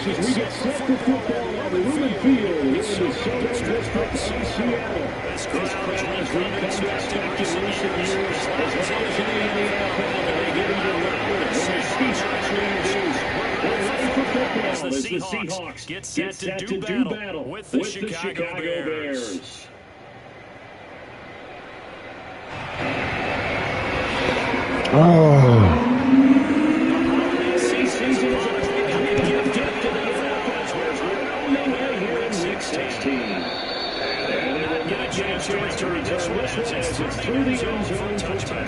We get set for football on the Lumen Field in the Southern District of Seattle. This crowd has been expected in recent years as long as any in the NFL that they get into the as the Seahawks get set to do battle with the Chicago Bears. Oh. Chance to return this one as it's through the end zone for touchback.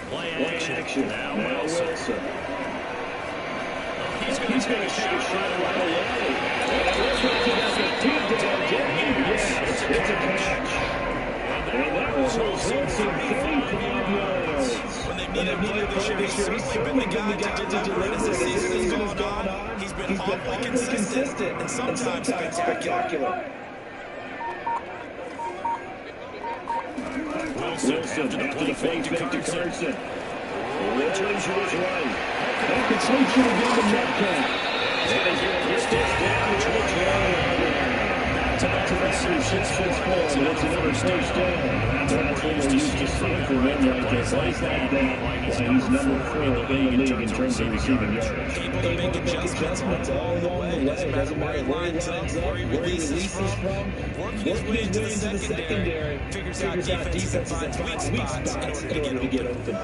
Play action. Now Wilson. He's going to take a shot right away. It's a catch. And that was Wilson, 35 yards. When they needed play this year, he's certainly been the guy to deliver as the season has gone on. He's been awfully consistent and sometimes spectacular. Wilson after the fake to Carson. Returns to his right. Back to Sancho again to Metcalf. And he's gets down towards it's another first down. That's what we're used to seeing from him like this. Like that. He's number 4 in the league in terms of receiving yards. Able to make adjustments all along the way. Doesn't matter where he lines up, where he releases from. Working his way into the secondary. Figures out defense finds weak spots in order to get open.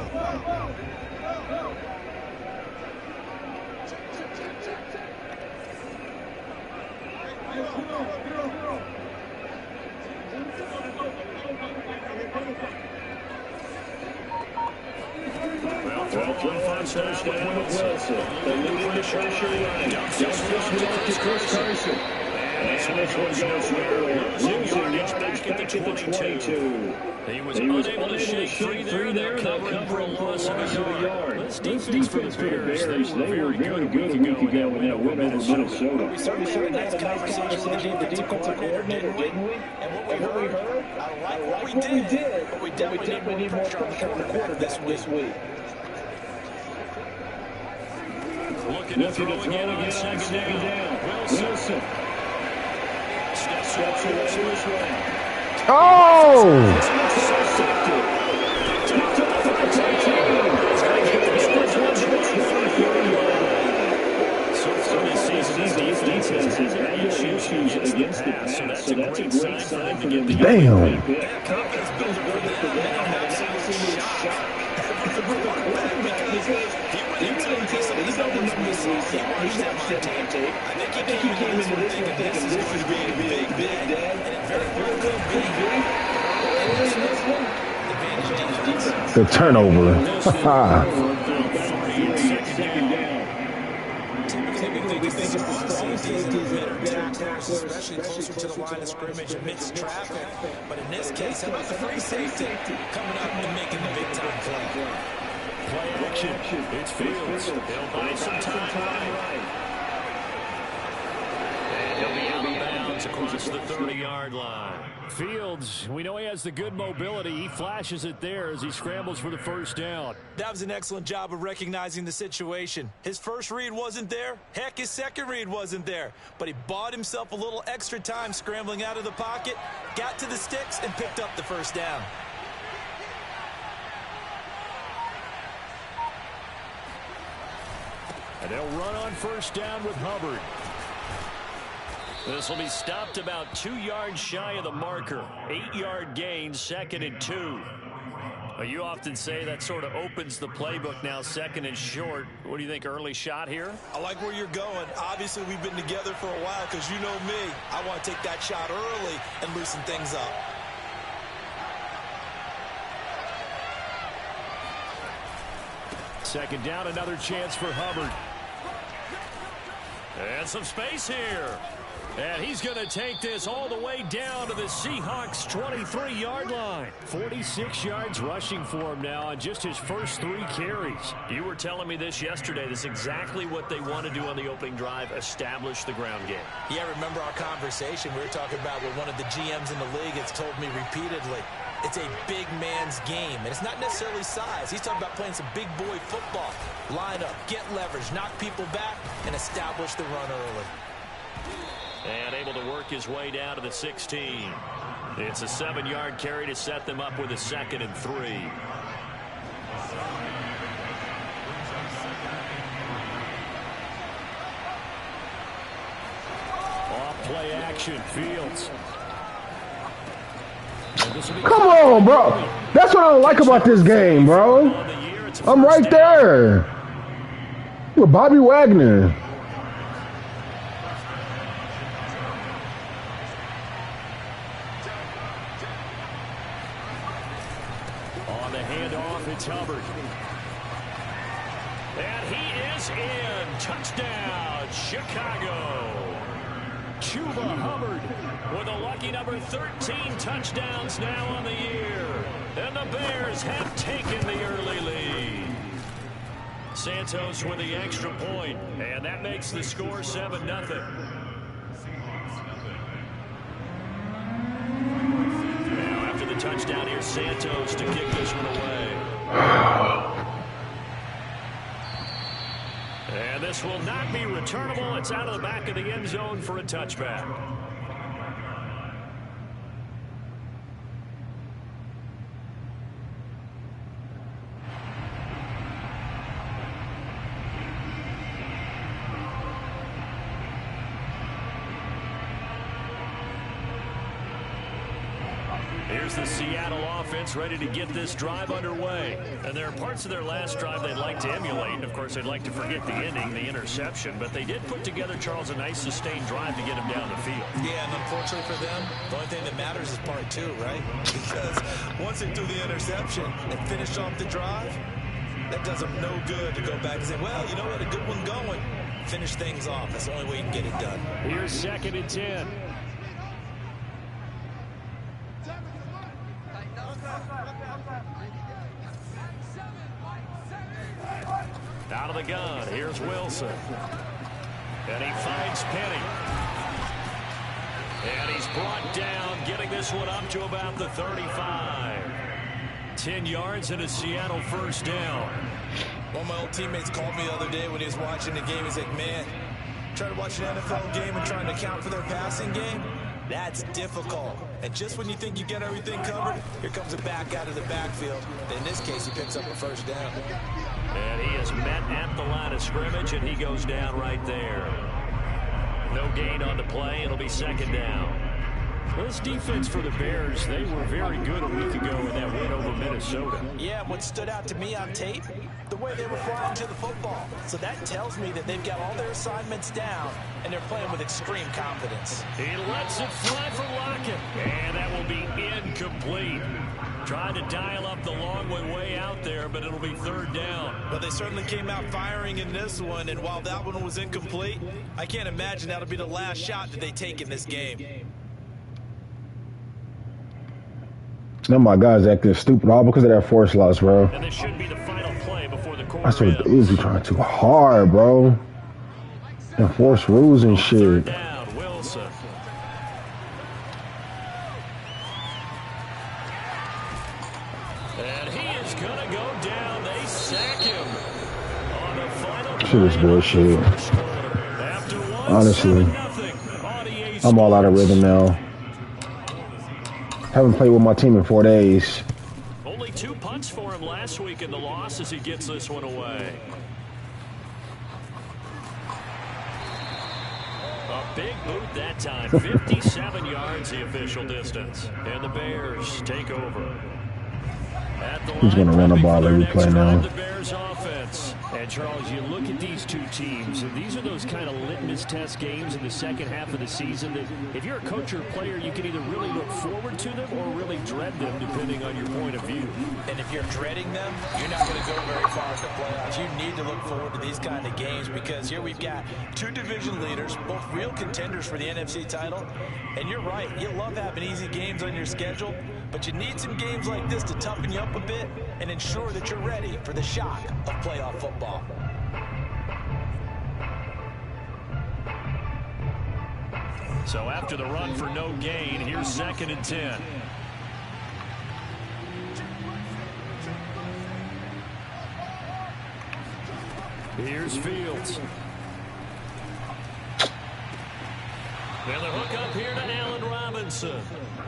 First down with Wilson. They lead the pressure line. Just this one to Chris Carson. And this one goes narrow. Losing yardage back at the 22. He was unable to shake free there. They're covering for a loss of a yard. This defense for the Bears, they were very good a week ago in that win over Minnesota. We certainly had a nice conversation with the defensive coordinator, didn't we? And what we heard, I like what we did, but we definitely need more pressure on the quarter this week. Looking to throw again on second down. Wilson. Steps away to his right. Oh! Damn. The turnover. Especially closer to the line of scrimmage amidst traffic. But in this case, how about the free safety coming up and making the big-time play? Play action. It's Fields. He'll buy some time. And he'll be out of bounds across the 30-yard line. Fields, we know he has the good mobility. He flashes it there as he scrambles for the first down. That was an excellent job of recognizing the situation. His first read wasn't there. Heck, his second read wasn't there. But he bought himself a little extra time scrambling out of the pocket, got to the sticks, and picked up the first down. And they'll run on first down with Hubbard. This will be stopped about 2 yards shy of the marker. 8-yard gain, 2nd and 2. You often say that sort of opens the playbook now, 2nd and short. What do you think, early shot here? I like where you're going. Obviously, we've been together for a while because you know me. I want to take that shot early and loosen things up. Second down, another chance for Hubbard. And some space here. And he's going to take this all the way down to the Seahawks' 23-yard line. 46 yards rushing for him now on just his first 3 carries. You were telling me this yesterday. This is exactly what they want to do on the opening drive, establish the ground game. Yeah, remember our conversation. We were talking about what one of the GMs in the league has told me repeatedly. It's a big man's game, and it's not necessarily size. He's talking about playing some big boy football. Line up, get leverage, knock people back, and establish the run early. And able to work his way down to the 16. It's a 7-yard carry to set them up with a 2nd and 3. Off play action, Fields. Come on, bro. That's what I don't like about this game, bro. I'm right there with Bobby Wagner. On the handoff, it's Hubbard. And he is in. Touchdown, Chicago. Chuba Hubbard with a lucky number 13 touchdowns now on the year. And the Bears have taken the early lead. Santos with the extra point, and that makes the score 7-0. Now after the touchdown, here's Santos to kick this one away. And this will not be returnable. It's out of the back of the end zone for a touchback. Here's the Seattle offense ready to get this drive underway. And there are parts of their last drive they'd like to emulate. And, of course, they'd like to forget the ending, the interception. But they did put together, Charles, a nice sustained drive to get him down the field. Yeah, and unfortunately for them, the only thing that matters is part 2, right? Because once they do the interception and finish off the drive, that does them no good to go back and say, well, you know what, a good one going. Finish things off. That's the only way you can get it done. Here's 2nd and 10. Out of the gun, here's Wilson. And he finds Penny. And he's brought down, getting this one up to about the 35. 10 yards and a Seattle first down. One of my old teammates called me the other day when he was watching the game. He's like, man, trying to watch an NFL game and trying to account for their passing game, that's difficult. And just when you think you get everything covered, here comes a back out of the backfield. In this case, he picks up a first down. And he is met at the line of scrimmage, and he goes down right there. No gain on the play. It'll be 2nd down. Well, this defense for the Bears, they were very good a week ago in that win over Minnesota. Yeah, what stood out to me on tape, the way they were flying to the football. So that tells me that they've got all their assignments down, and they're playing with extreme confidence. He lets it fly for Lockett, and that will be incomplete. Trying to dial up the long way out there, but it'll be 3rd down. But they certainly came out firing in this one, and while that one was incomplete, I can't imagine that'll be the last shot that they take in this game. Now my guys acting stupid all because of that force loss, bro. And this should be the final play before the quarter. That's what it is. We trying too hard, bro. And force rules and shit. Down, Wilson. And he is gonna go down. They sack him on the final play. Shit is bullshit. Honestly, I'm all out of rhythm now. Haven't played with my team in 4 days. Only 2 punts for him last week in the loss as he gets this one away. A big boot that time. 57 yards the official distance. And the Bears take over. He's going to run the ball every play now. The Bears offense. And Charles, you look at these two teams, and these are those kind of litmus test games in the second half of the season that if you're a coach or a player, you can either really look forward to them or really dread them, depending on your point of view. And if you're dreading them, you're not going to go very far in the playoffs. You need to look forward to these kind of games because here we've got two division leaders, both real contenders for the NFC title. And you're right, you love having easy games on your schedule, but you need some games like this to toughen you up a bit and ensure that you're ready for the shock of playoff football. So after the run for no gain, here's 2nd and 10. Here's Fields. And the hook up here to Allen Robinson.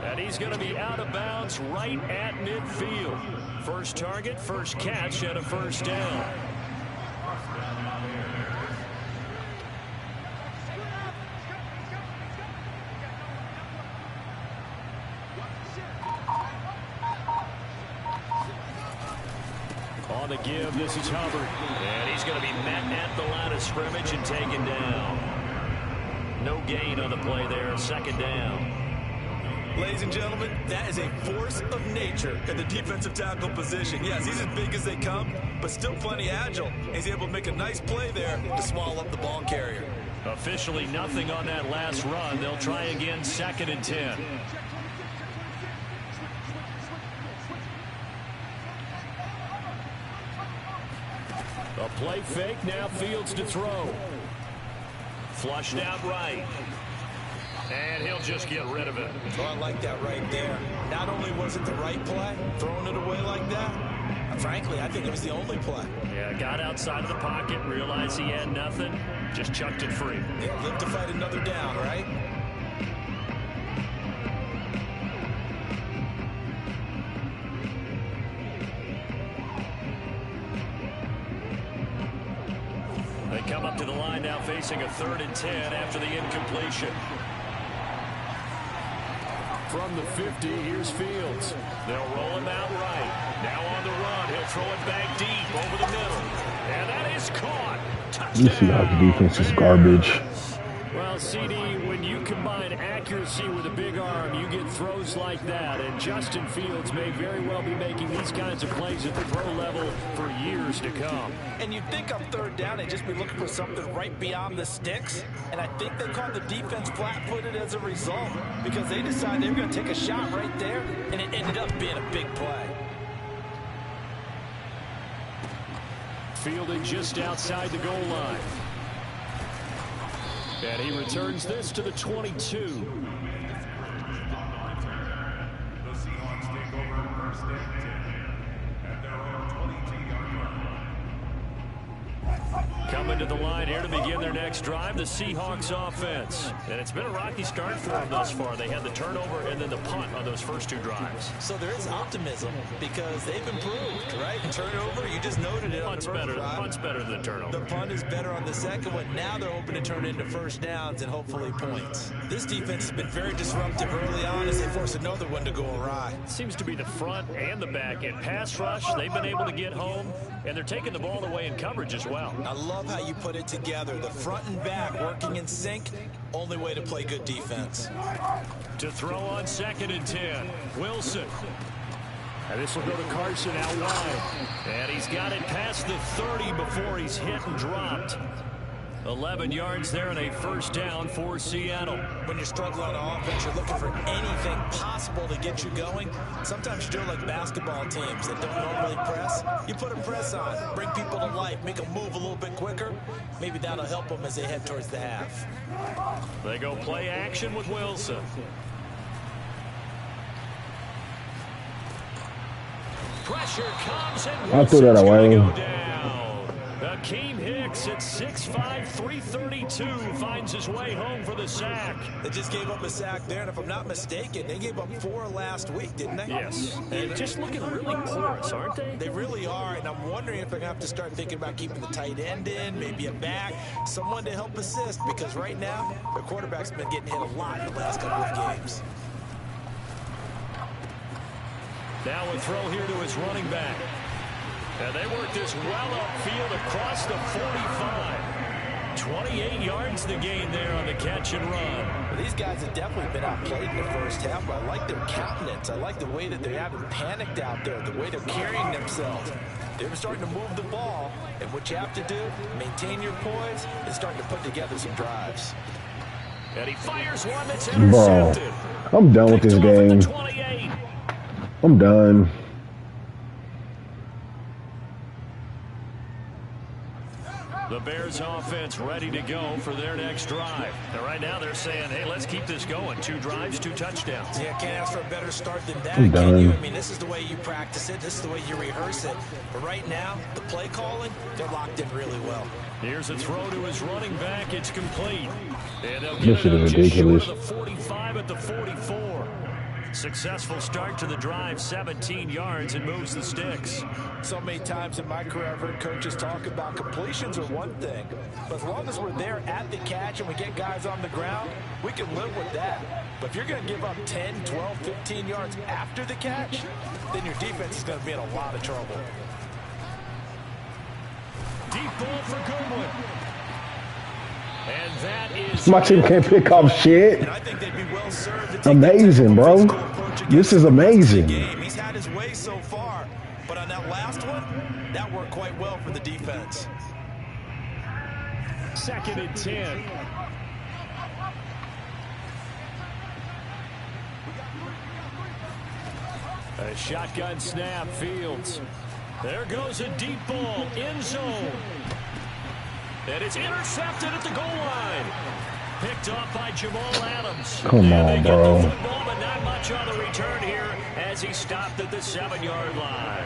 And he's going to be out of bounds right at midfield. First target, first catch, and a first down. On the give, this is Hubbard. And he's going to be met at the line of scrimmage and taken down. No gain on the play there, 2nd down. Ladies and gentlemen, that is a force of nature in the defensive tackle position. Yes, he's as big as they come, but still plenty agile. He's able to make a nice play there to swallow up the ball carrier. Officially nothing on that last run. They'll try again, 2nd and 10. A play fake, now Fields to throw. Flushed out right. And he'll just get rid of it. Oh, I like that right there. Not only was it the right play, throwing it away like that, frankly, I think it was the only play. Yeah, got outside of the pocket, realized he had nothing, just chucked it free. Yeah, live to fight another down, right? They come up to the line now facing a 3rd and 10 after the incompletion. From the 50, here's Fields. They'll roll him out right. Now on the run, he'll throw it back deep over the middle. And that is caught. Touchdown. You see how the defense is garbage. Well, CD, when you combine accuracy with a big arm, you get throws like that. And Justin Fields may very well be making these kinds of plays at the pro level for years to come. And you'd think on 3rd down, they'd just be looking for something right beyond the sticks. And I think they caught the defense flat-footed as a result because they decided they were going to take a shot right there, and it ended up being a big play. Fielding just outside the goal line. And he returns this to the 22. The Seahawks take over 1st and 10 at their own 22-yard line. Coming to the line here to begin their next drive, the Seahawks offense. And it's been a rocky start for them thus far. They had the turnover and then the punt on those first 2 drives. So there is optimism because they've improved, right? Turnover, you just noted it on the first drive. Punt's better than the turnover. The punt is better on the second one. Now they're hoping to turn it into first downs and hopefully points. This defense has been very disruptive early on as they force another one to go awry. Seems to be the front and the back. In pass rush, they've been able to get home, and they're taking the ball away in coverage as well. I love how you put it together. The front and back working in sync. Only way to play good defense. To throw on 2nd and 10. Wilson. And this will go to Carson out wide. And he's got it past the 30 before he's hit and dropped. 11 yards there and a first down for Seattle. When you're struggling on offense, you're looking for anything possible to get you going. Sometimes you do it like basketball teams that don't normally press. You put a press on, bring people to life, make them move a little bit quicker. Maybe that'll help them as they head towards the half. They go play action with Wilson. Pressure comes and I threw that away. Akeem Hicks at 6'5", 332 finds his way home for the sack. They just gave up a sack there, and if I'm not mistaken, they gave up 4 last week, didn't they? Yes. And just looking really porous, aren't they? They really are, and I'm wondering if they're going to have to start thinking about keeping the tight end in, maybe a back, someone to help assist, because right now, their quarterback's been getting hit a lot in the last couple of games. Now a throw here to his running back. And they work this well upfield across the 45. 28 yards the gain there on the catch and run. Well, these guys have definitely been outplayed in the first half, but I like their countenance. I like the way that they haven't panicked out there, the way they're carrying themselves. They're starting to move the ball, and what you have to do, maintain your poise, and starting to put together some drives. And he fires one that's intercepted. Bro, I'm done with this game. I'm done. The Bears offense ready to go for their next drive. And right now they're saying, hey, let's keep this going. 2 drives, 2 touchdowns. Yeah, can't ask for a better start than that, I'm can done. you? I mean, this is the way you practice it. This is the way you rehearse it. But right now, the play calling, they're locked in really well. Here's a throw to his running back. It's complete. And they'll This get shit it up is just short ridiculous. of the 45 at the 44. Successful start to the drive, 17 yards, and moves the sticks. So many times in my career, I've heard coaches talk about completions are one thing. But as long as we're there at the catch and we get guys on the ground, we can live with that. But if you're going to give up 10, 12, 15 yards after the catch, then your defense is going to be in a lot of trouble. Deep ball for Goodwin. And that is... My team can't pick off shit. And I think they'd be well served to take Amazing, that bro. physical approach against This is the amazing. game. He's had his way so far, but on that last one, that worked quite well for the defense. 2nd and 10. A shotgun snap, Fields. There goes a deep ball, end zone. And it's intercepted at the goal line. Picked off by Jamal Adams. Come And on, they get bro. the football, but not much on the return here as he stopped at the 7-yard line.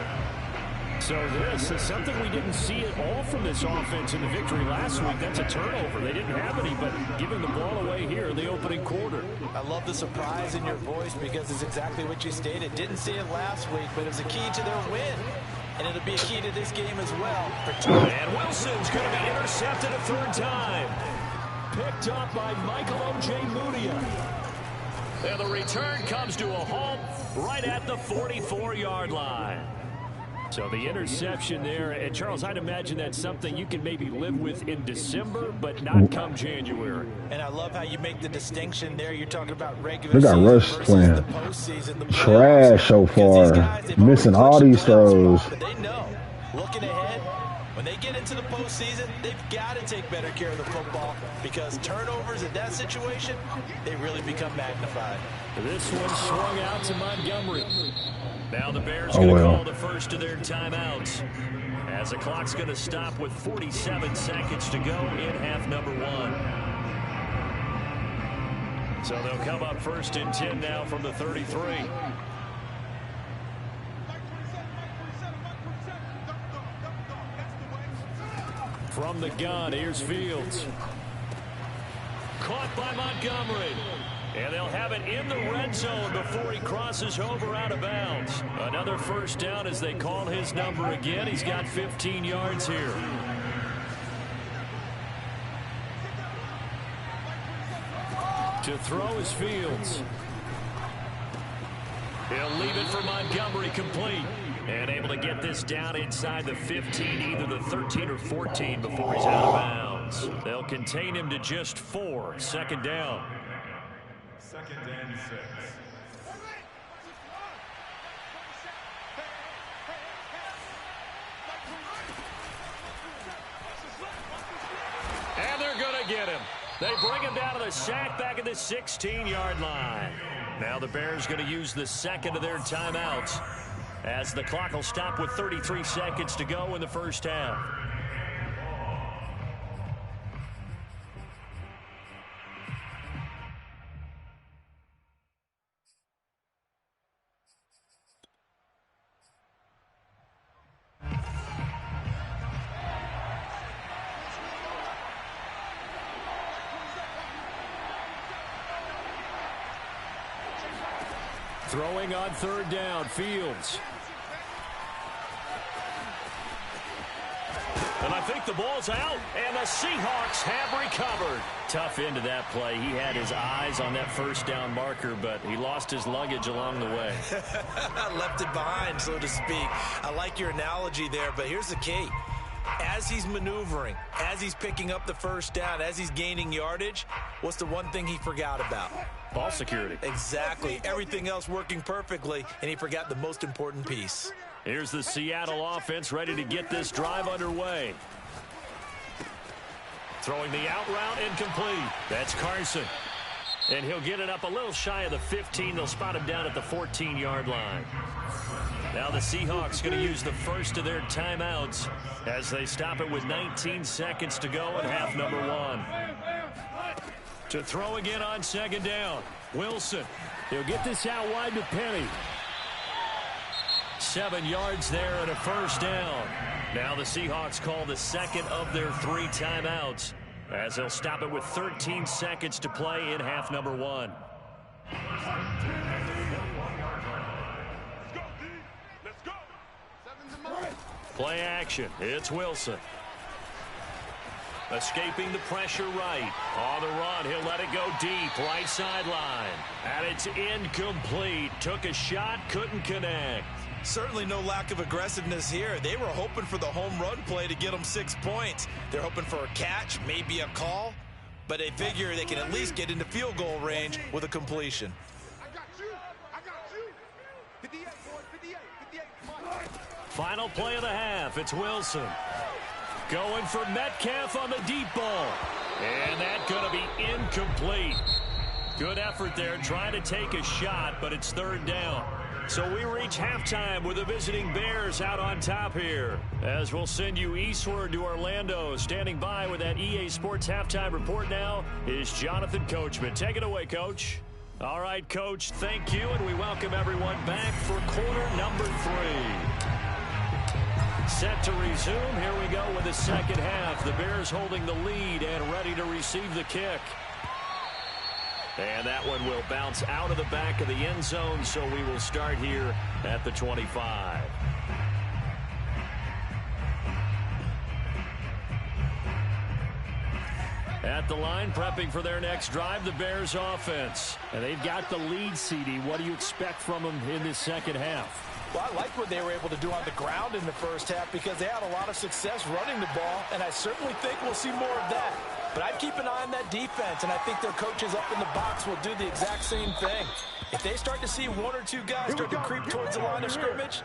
So this is something we didn't see at all from this offense in the victory last week. That's a turnover. They didn't have any, but giving the ball away here in the opening quarter. I love the surprise in your voice because it's exactly what you stated. Didn't see it last week, but it was a key to their win. And it'll be a key to this game as well. And Wilson's going to be intercepted a 3rd time. Picked up by Michael O.J. Mudia. And the return comes to a halt right at the 44-yard line. So the interception there, and Charles, I'd imagine that's something you can maybe live with in December, but not come January. And I love how you make the distinction there. You're talking about regular They got season Russ versus playing the postseason. The trash so because these far. guys, they've Missing already all clinched these the playoff throws. spot, but they know, looking ahead, when they get into the postseason, they've got to take better care of the football because turnovers in that situation, they really become magnified. This one swung out to Montgomery. Now the Bears going to call the first of their timeouts as the clock's going to stop with 47 seconds to go in half number 1. So they'll come up 1st and 10 now from the 33. From the gun, here's Fields. Caught by Montgomery. And they'll have it in the red zone before he crosses over out of bounds. Another 1st down as they call his number again. He's got 15 yards here. To throw is Fields. He'll leave it for Montgomery complete. And able to get this down inside the 15, either the 13 or 14 before he's out of bounds. They'll contain him to just 4. 2nd down. 2nd and 6. And they're going to get him. They bring him down to the sack back at the 16-yard line. Now the Bears going to use the 2nd of their timeouts as the clock will stop with 33 seconds to go in the 1st half. Throwing on 3rd down, Fields. And I think the ball's out, and the Seahawks have recovered. Tough end to that play. He had his eyes on that first down marker, but he lost his luggage along the way. Left it behind, so to speak. I like your analogy there, but here's the key. As he's maneuvering, as he's picking up the first down, as he's gaining yardage, what's the one thing he forgot about? Ball security. Exactly. Everything else working perfectly, and he forgot the most important piece. Here's the Seattle offense ready to get this drive underway. Throwing the out route, incomplete. That's Carson. And he'll get it up a little shy of the 15. They'll spot him down at the 14-yard line. Now the Seahawks going to use the first of their timeouts as they stop it with 19 seconds to go in half number 1. To throw again on second down. Wilson. He'll get this out wide to Penny. 7 yards there and a first down. Now the Seahawks call the second of their 3 timeouts as they'll stop it with 13 seconds to play in half number 1. Play action. It's Wilson. Escaping the pressure right. On the run, he'll let it go deep. Right sideline. And it's incomplete. Took a shot, couldn't connect. Certainly no lack of aggressiveness here. They were hoping for the home run play to get them 6 points. They're hoping for a catch, maybe a call, but they figure they can at least get into field goal range with a completion. I got you. 58, boys, 58. Final play of the half. It's Wilson. Going for Metcalf on the deep ball. And that's going to be incomplete. Good effort there trying to take a shot, but it's third down. So we reach halftime with the visiting Bears out on top here. As we'll send you eastward to Orlando. Standing by with that EA Sports halftime report now is Jonathan Coachman. Take it away, Coach. All right, Coach, thank you, and we welcome everyone back for quarter number 3. Set to resume. Here we go with the second half. The Bears holding the lead and ready to receive the kick. And that one will bounce out of the back of the end zone, so we will start here at the 25. At the line, prepping for their next drive, the Bears offense. And they've got the lead, CD. What do you expect from them in this second half? Well, I like what they were able to do on the ground in the first half because they had a lot of success running the ball, and I certainly think we'll see more of that. But I'd keep an eye on that defense, and I think their coaches up in the box will do the exact same thing. If they start to see 1 or 2 guys start to creep towards the line of scrimmage,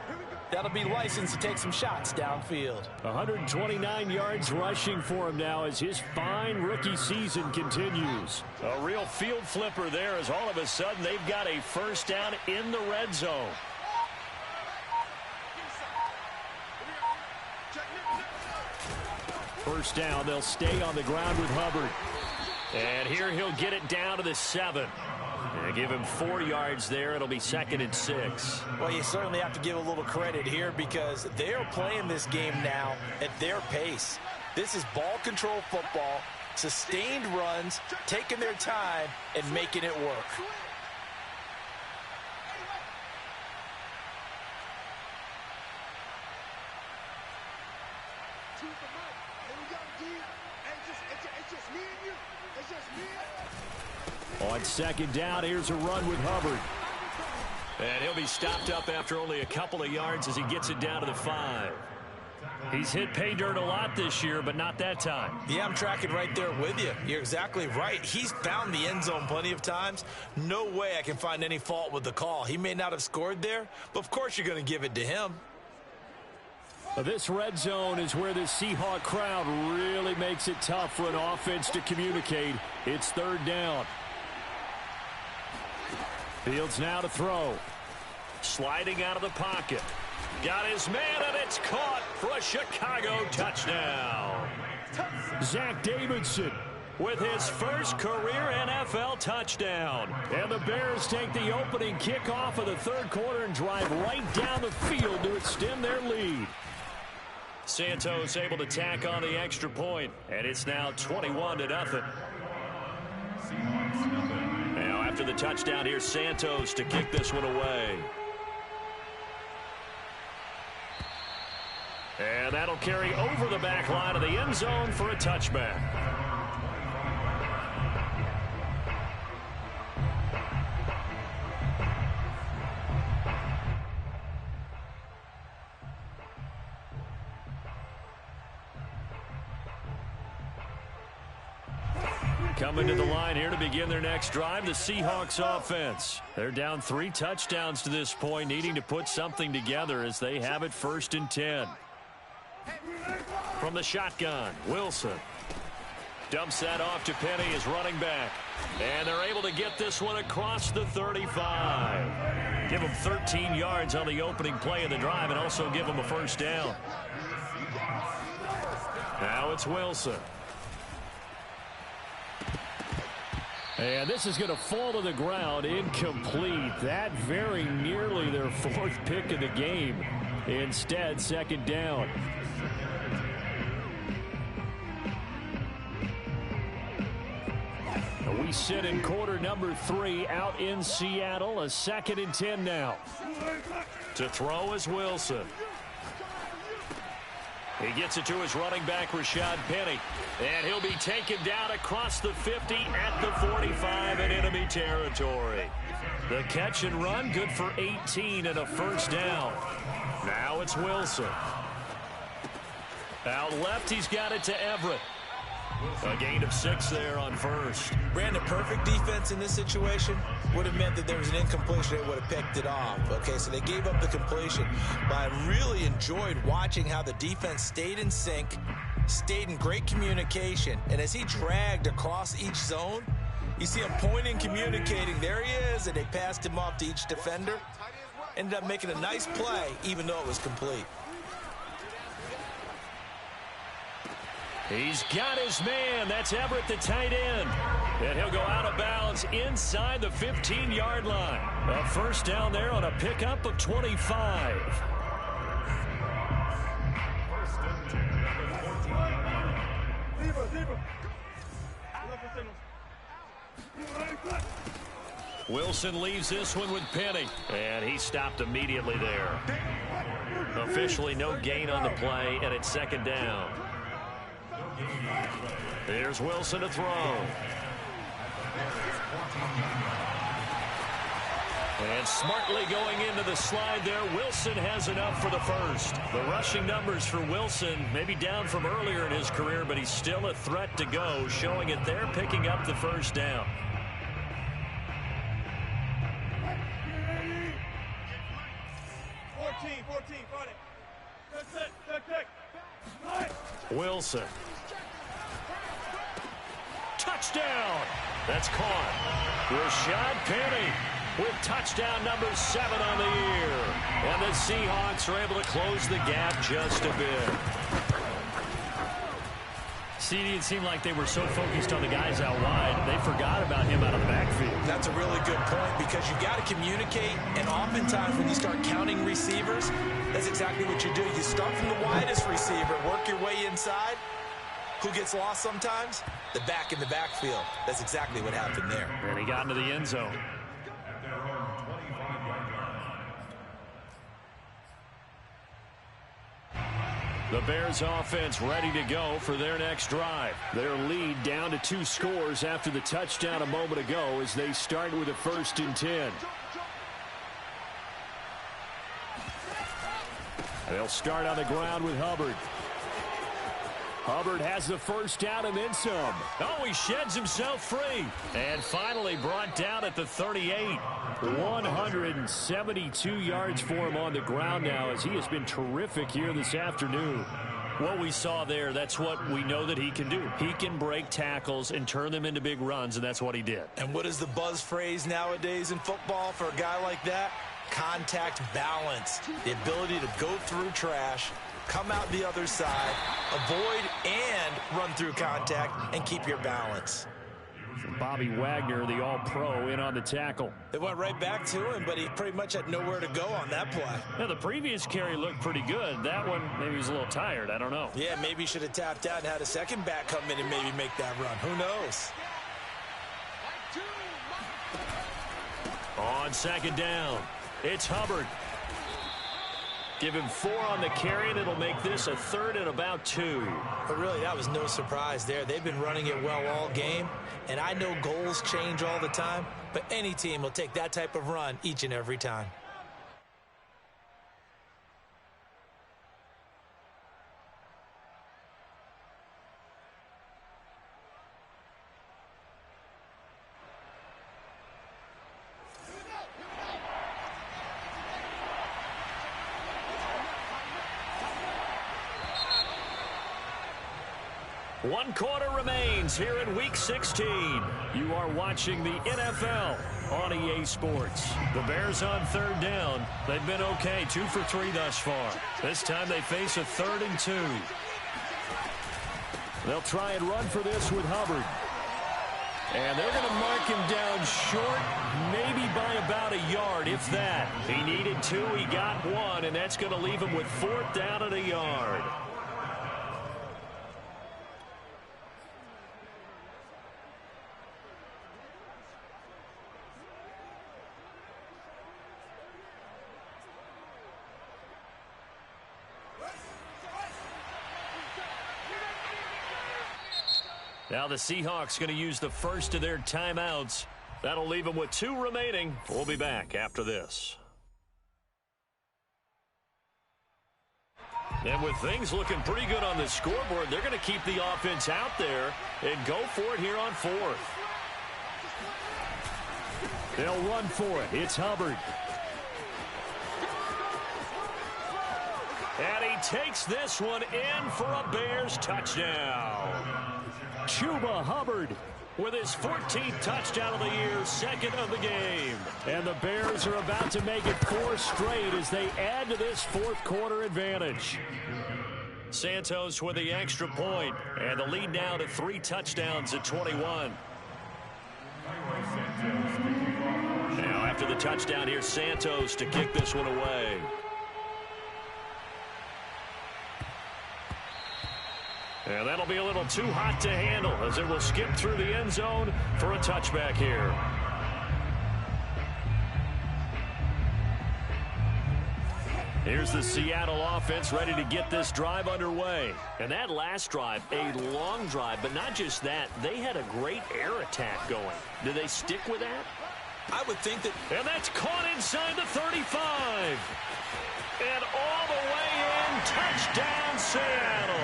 that'll be licensed to take some shots downfield. 129 yards rushing for him now as his fine rookie season continues. A real field flipper there as all of a sudden they've got a first down in the red zone. First down, they'll stay on the ground with Hubbard. And here he'll get it down to the 7. And give him 4 yards there. It'll be 2nd and 6. Well, you certainly have to give a little credit here because they're playing this game now at their pace. This is ball control football, sustained runs, taking their time, and making it work. On second down, here's a run with Hubbard. And he'll be stopped up after only a couple of yards as he gets it down to the 5. He's hit pay dirt a lot this year, but not that time. Yeah, I'm tracking right there with you. You're exactly right. He's found the end zone plenty of times. No way I can find any fault with the call. He may not have scored there, but of course you're going to give it to him. This red zone is where the Seahawk crowd really makes it tough for an offense to communicate. It's third down. Fields now to throw. Sliding out of the pocket. Got his man, and it's caught for a Chicago touchdown. Zach Davidson with his first career NFL touchdown. And the Bears take the opening kickoff of the third quarter and drive right down the field to extend their lead. Santos able to tack on the extra point, and it's now 21-0. Now after the touchdown, here's Santos to kick this one away. And that'll carry over the back line of the end zone for a touchback. Coming to the line here to begin their next drive, the Seahawks offense. They're down 3 touchdowns to this point, needing to put something together as they have it 1st and 10. From the shotgun, Wilson dumps that off to Penny as running back. And they're able to get this one across the 35. Give them 13 yards on the opening play of the drive and also give them a 1st down. Now it's Wilson. And this is going to fall to the ground, incomplete. That very nearly their 4th pick of the game. Instead, 2nd down. We sit in quarter number 3 out in Seattle. A 2nd and 10 now. To throw is Wilson. He gets it to his running back, Rashad Penny. And he'll be taken down across the 50 at the 45 in enemy territory. The catch and run, good for 18 and a 1st down. Now it's Wilson. Out left, he's got it to Everett. A gain of 6 there on 1st. Brandon, perfect defense in this situation would have meant that there was an incompletion. They would have picked it off. Okay, so they gave up the completion. But I really enjoyed watching how the defense stayed in sync, stayed in great communication. And as he dragged across each zone, you see him pointing, communicating. There he is, and they passed him off to each defender. Ended up making a nice play, even though it was complete. He's got his man. That's Everett, the tight end. And he'll go out of bounds inside the 15-yard line. A 1st down there on a pickup of 25. Wilson leaves this one with Penny. And he stopped immediately there. Officially no gain on the play, and it's 2nd down. Here's Wilson to throw. And smartly going into the slide there, Wilson has enough for the 1st. The rushing numbers for Wilson maybe down from earlier in his career, but he's still a threat to go, showing it there, picking up the 1st down. Wilson. Touchdown. That's caught. Rashad Penny with touchdown number 7 on the year. And the Seahawks are able to close the gap just a bit. CD, it seemed like they were so focused on the guys out wide, they forgot about him out of the backfield. That's a really good point because you got to communicate, and oftentimes when you start counting receivers, that's exactly what you do. You start from the widest receiver, work your way inside. Who gets lost sometimes? The back in the backfield. That's exactly what happened there. And he got into the end zone. The Bears offense ready to go for their next drive. Their lead down to 2 scores after the touchdown a moment ago as they start with a 1st and 10. They'll start on the ground with Hubbard. Hubbard has the 1st down and then some. Oh, he sheds himself free. And finally brought down at the 38. 172 yards for him on the ground now as he has been terrific here this afternoon. What we saw there, that's what we know that he can do. He can break tackles and turn them into big runs, and that's what he did. And what is the buzz phrase nowadays in football for a guy like that? Contact balance. The ability to go through trash, come out the other side, avoid and run through contact, and keep your balance. Bobby Wagner, the all-pro, in on the tackle. They went right back to him, but he pretty much had nowhere to go on that play. Yeah, the previous carry looked pretty good. That one, maybe he was a little tired. I don't know. Yeah, maybe he should have tapped out and had a second back come in and maybe make that run. Who knows? On 2nd down, it's Hubbard. Give him 4 on the carry, and it'll make this a 3rd and about 2. But really, that was no surprise there. They've been running it well all game, and I know goals change all the time, but any team will take that type of run each and every time. 1 quarter remains here in Week 16. You are watching the NFL on EA Sports. The Bears on 3rd down. They've been okay, 2 for 3 thus far. This time they face a 3rd and 2. They'll try and run for this with Hubbard. And they're going to mark him down short, maybe by about a yard, if that. He needed 2, he got 1, and that's going to leave him with 4th down and a yard. Now the Seahawks going to use the first of their timeouts. That'll leave them with 2 remaining. We'll be back after this. And with things looking pretty good on the scoreboard, they're going to keep the offense out there and go for it here on 4th. They'll run for it. It's Hubbard. And he takes this one in for a Bears touchdown. Chuba Hubbard with his 14th touchdown of the year, 2nd of the game. And the Bears are about to make it 4 straight as they add to this 4th quarter advantage. Santos with the extra point, and the lead now to 3 touchdowns at 21. Now after the touchdown, here's Santos to kick this one away. And that'll be a little too hot to handle as it will skip through the end zone for a touchback here. Here's the Seattle offense ready to get this drive underway. And that last drive, a long drive, but not just that, they had a great air attack going. Do they stick with that? I would think that. And that's caught inside the 35. And all the way in, touchdown Seattle.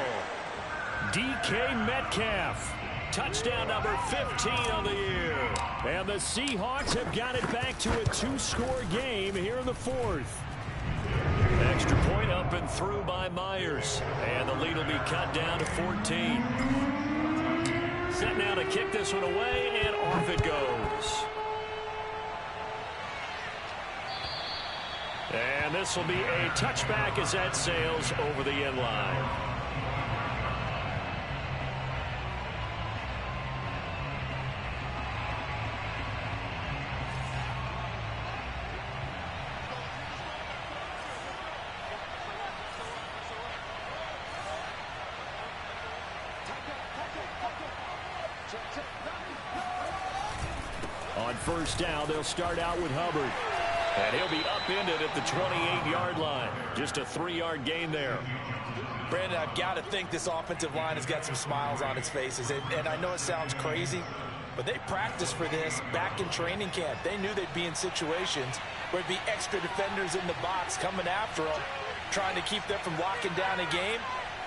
DK Metcalf, touchdown number 15 of the year. And the Seahawks have got it back to a 2-score game here in the 4th. Extra point up and through by Myers. And the lead will be cut down to 14. Set now to kick this one away, and off it goes. And this will be a touchback as that sails over the end line. On 1st down, they'll start out with Hubbard. And he'll be upended at the 28-yard line. Just a 3-yard gain there. Brandon, I've got to think this offensive line has got some smiles on its faces. And I know it sounds crazy, but they practiced for this back in training camp. They knew they'd be in situations where there'd be extra defenders in the box coming after them, trying to keep them from locking down a game.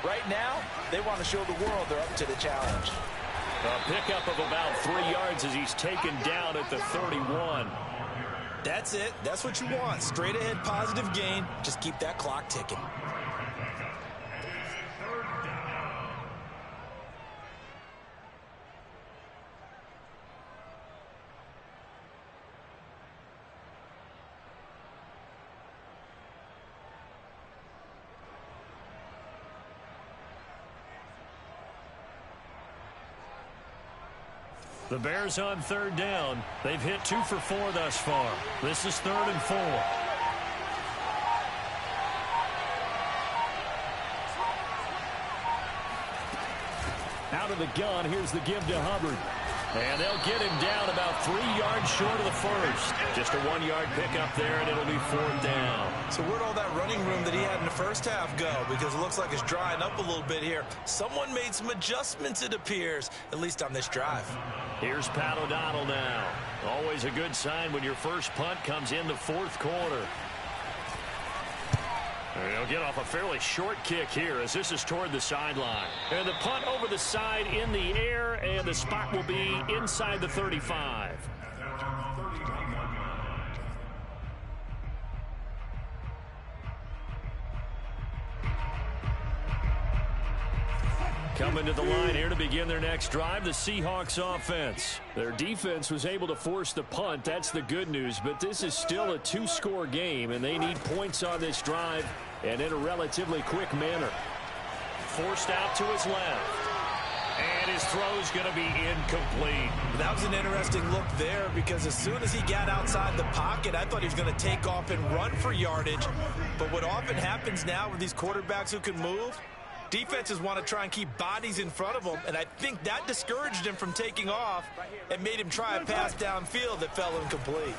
Right now, they want to show the world they're up to the challenge. A pickup of about 3 yards as he's taken down at the 31. That's it. That's what you want. Straight ahead positive gain. Just keep that clock ticking. The Bears on 3rd down. They've hit 2 for 4 thus far. This is 3rd and 4. Out of the gun, here's the give to Hubbard. And they'll get him down about 3 yards short of the first. Just a 1-yard pickup there, and it'll be 4th down. So where'd all that running room that he had in the first half go? Because it looks like it's drying up a little bit here. Someone made some adjustments, it appears, at least on this drive. Here's Pat O'Donnell now. Always a good sign when your first punt comes in the 4th quarter. They'll get off a fairly short kick here as this is toward the sideline. And the punt over the side in the air, and the spot will be inside the 35. Coming to the line here to begin their next drive, the Seahawks offense. Their defense was able to force the punt. That's the good news, but this is still a two-score game, and they need points on this drive and in a relatively quick manner. Forced out to his left. And his throw's going to be incomplete. That was an interesting look there because as soon as he got outside the pocket, I thought he was going to take off and run for yardage. But what often happens now with these quarterbacks who can move, defenses want to try and keep bodies in front of them, and I think that discouraged him from taking off and made him try a pass downfield that fell incomplete.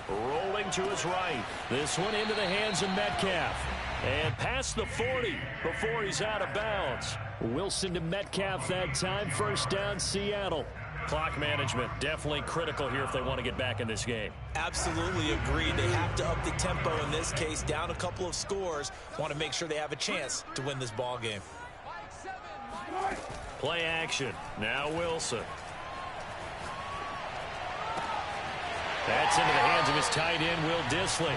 Rolling to his right. This one into the hands of Metcalf. And past the 40 before he's out of bounds. Wilson to Metcalf that time. First down, Seattle. Clock management definitely critical here if they want to get back in this game. Absolutely agreed. They have to up the tempo in this case. Down a couple of scores. Want to make sure they have a chance to win this ball game. Play action. Now Wilson. That's into the hands of his tight end, Will Dissly.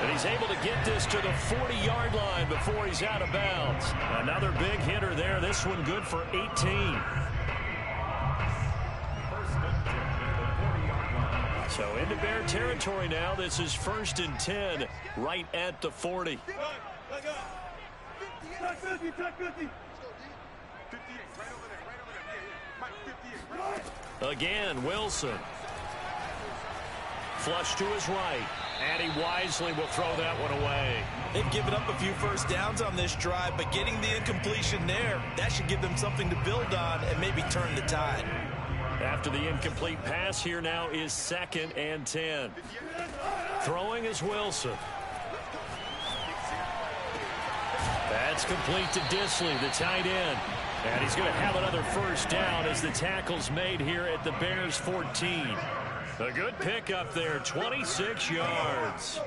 And he's able to get this to the 40-yard line before he's out of bounds. Another big hitter there. This one good for 18. So into Bear territory now. This is 1st and 10 right at the 40. Again, Wilson. Flush to his right, and he wisely will throw that one away. They've given up a few first downs on this drive, but getting the incompletion there, that should give them something to build on and maybe turn the tide. After the incomplete pass, here now is 2nd and 10. Throwing is Wilson. That's complete to Dissly, the tight end. And he's going to have another first down as the tackle's made here at the Bears' 14. A good pickup there, 26 yards.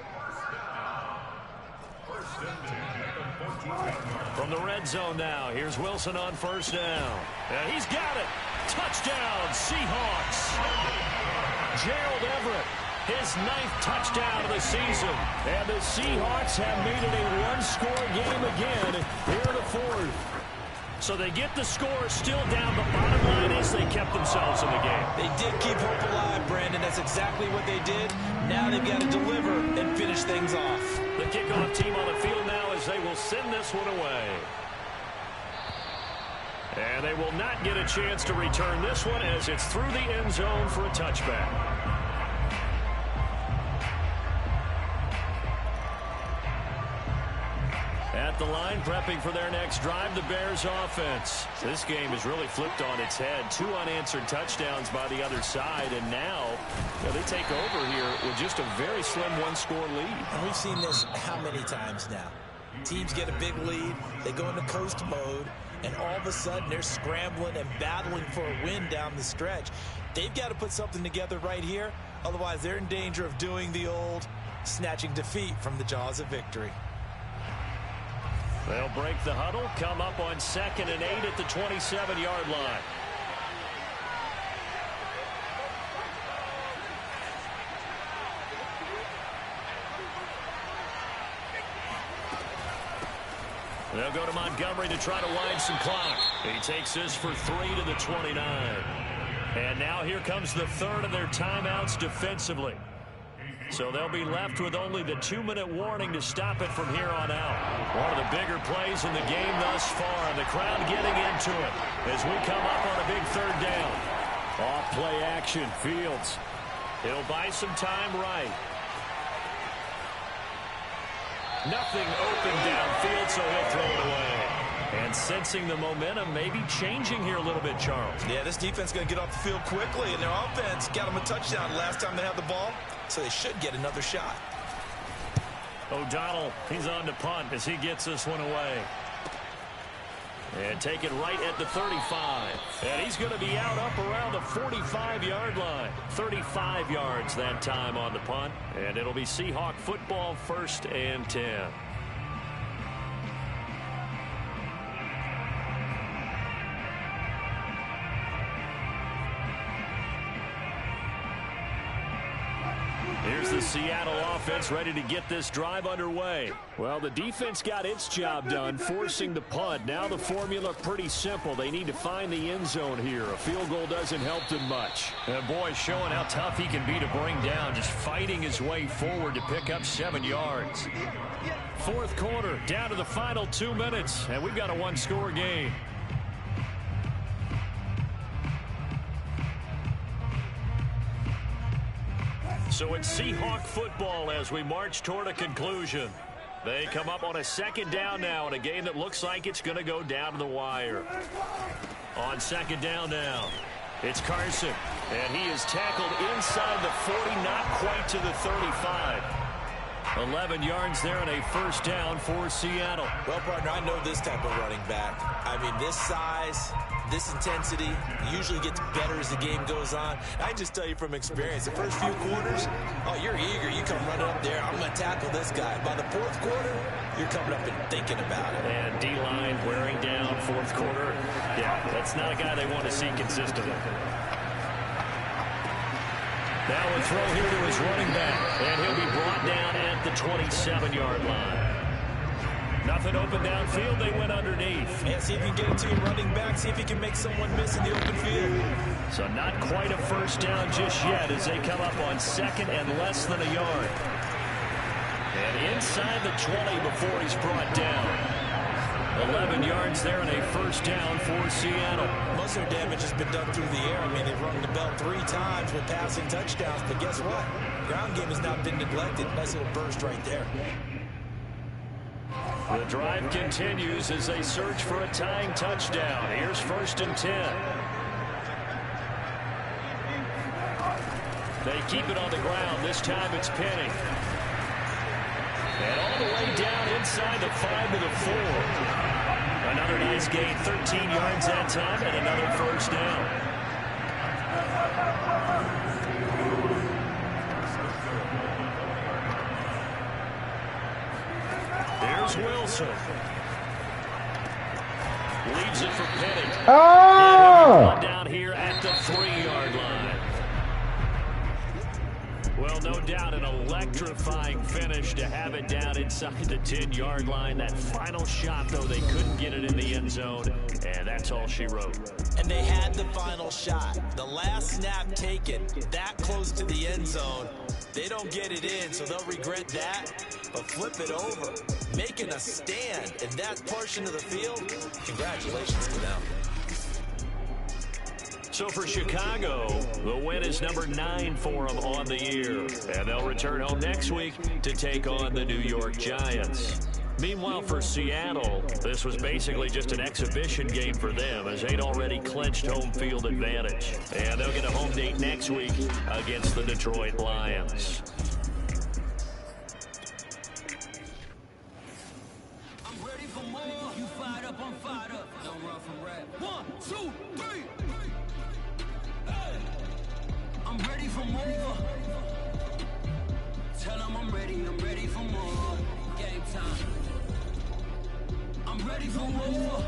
From the red zone now, here's Wilson on first down. And he's got it. Touchdown, Seahawks. Gerald Everett, his 9th touchdown of the season. And the Seahawks have made it a one-score game again here in the 4th. So they get the score still down. The bottom line is they kept themselves in the game. They did keep hope alive, Brandon. That's exactly what they did. Now they've got to deliver and finish things off. The kickoff team on the field now as they will send this one away. And they will not get a chance to return this one as it's through the end zone for a touchback. At the line, prepping for their next drive, the Bears offense. This game is really flipped on its head. 2 unanswered touchdowns by the other side, and now they take over here with just a very slim one-score lead. And we've seen this how many times now? Teams get a big lead, they go into coast mode, and all of a sudden they're scrambling and battling for a win down the stretch. They've got to put something together right here, otherwise they're in danger of doing the old snatching defeat from the jaws of victory. They'll break the huddle, come up on 2nd and 8 at the 27-yard line. They'll go to Montgomery to try to wind some clock. He takes this for 3 to the 29. And now here comes the 3rd of their timeouts defensively. So they'll be left with only the 2-minute warning to stop it from here on out. One of the bigger plays in the game thus far, and the crowd getting into it as we come up on a big 3rd down. Off play action, Fields. He'll buy some time right. Nothing open downfield, so he'll throw it away. And sensing the momentum maybe changing here a little bit, Charles. Yeah, this defense is going to get off the field quickly, and their offense got them a touchdown last time they had the ball, so they should get another shot. O'Donnell, he's on to punt as he gets this one away. And take it right at the 35. And he's going to be out up around the 45-yard line. 35 yards that time on the punt. And it'll be Seahawk football, 1st and 10. Here's the Seattle offense ready to get this drive underway. Well, the defense got its job done, forcing the punt. Now the formula pretty simple. They need to find the end zone here. A field goal doesn't help them much. And boy, showing how tough he can be to bring down, just fighting his way forward to pick up 7 yards. Fourth quarter, down to the final 2 minutes, and we've got a one-score game. So it's Seahawk football as we march toward a conclusion. They come up on a second down now in a game that looks like it's going to go down to the wire. On second down now, it's Carson, and he is tackled inside the 40, not quite to the 35. 11 yards there and a first down for Seattle. Well, partner, I know this type of running back. I mean, this size, this intensity usually gets better as the game goes on. I just tell you from experience, the first few quarters, oh, you're eager. You come running up there, I'm going to tackle this guy. By the fourth quarter, you're coming up and thinking about it. And D-line wearing down fourth quarter. Yeah, that's not a guy they want to see consistently. Now a throw here to his running back, and he'll be brought down at the 27-yard line. Nothing open downfield. They went underneath. Yeah, see if you can get it to your running back. See if you can make someone miss in the open field. So not quite a first down just yet as they come up on second and less than a yard. And inside the 20 before he's brought down. 11 yards there and a first down for Seattle. Most of their damage has been done through the air. I mean, they've rung the bell 3 times with passing touchdowns. But guess what? Ground game has not been neglected. Nice little burst right there. The drive continues as they search for a tying touchdown. Here's first and 10. They keep it on the ground. This time it's Penny. And all the way down inside the 5 to the 4. Another nice gain, 13 yards that time, and another first down. There's Wilson. Leaves it for Penny. Oh! Down here at the 3-yard line. Well, no doubt an electrifying finish to have it down inside the 10-yard line. That final shot, though, they couldn't get it in the end zone, and that's all she wrote. And they had the final shot. The last snap taken that close to the end zone. They don't get it in, so they'll regret that. But flip it over, making a stand in that portion of the field. Congratulations to them. So for Chicago, the win is number 9 for them on the year. And they'll return home next week to take on the New York Giants. Meanwhile, for Seattle, this was basically just an exhibition game for them as they'd already clinched home field advantage. And they'll get a home date next week against the Detroit Lions. I'm ready for more. You fired up, I'm fired up. Don't run from rap. 1, 2, 3. I'm ready for more. Tell them I'm ready for more. Game time. I'm ready for more.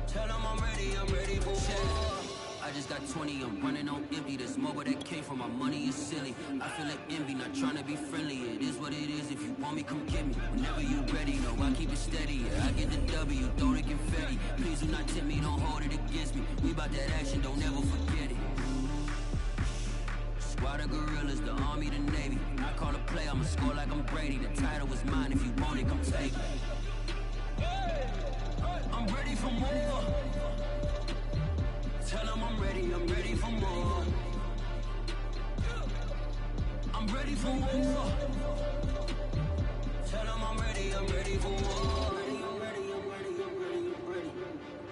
Tell them I'm ready for more. I just got 20, I'm running on empty. This mobile that came from my money is silly. I feel like envy, not trying to be friendly. It is what it is, if you want me, come get me. Whenever you ready, no, I keep it steady. Yeah, I get the W, throw the confetti. Please do not tempt me, don't hold it against me. We about that action, don't ever forget it. Squad of gorillas, the army, the navy. I call a play, I'ma score like I'm Brady. The title is mine, if you want it, come take it. I'm ready for more. Tell them I'm ready for more. I'm ready for more. Tell them I'm ready for more.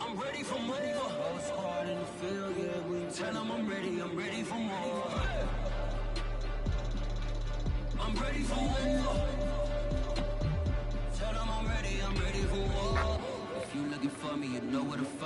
I'm ready for more. Whole squad in the field, yeah, we tell them I'm ready for more. I'm ready for more. Tell them I'm ready for more. If you looking for me, you know where to find me.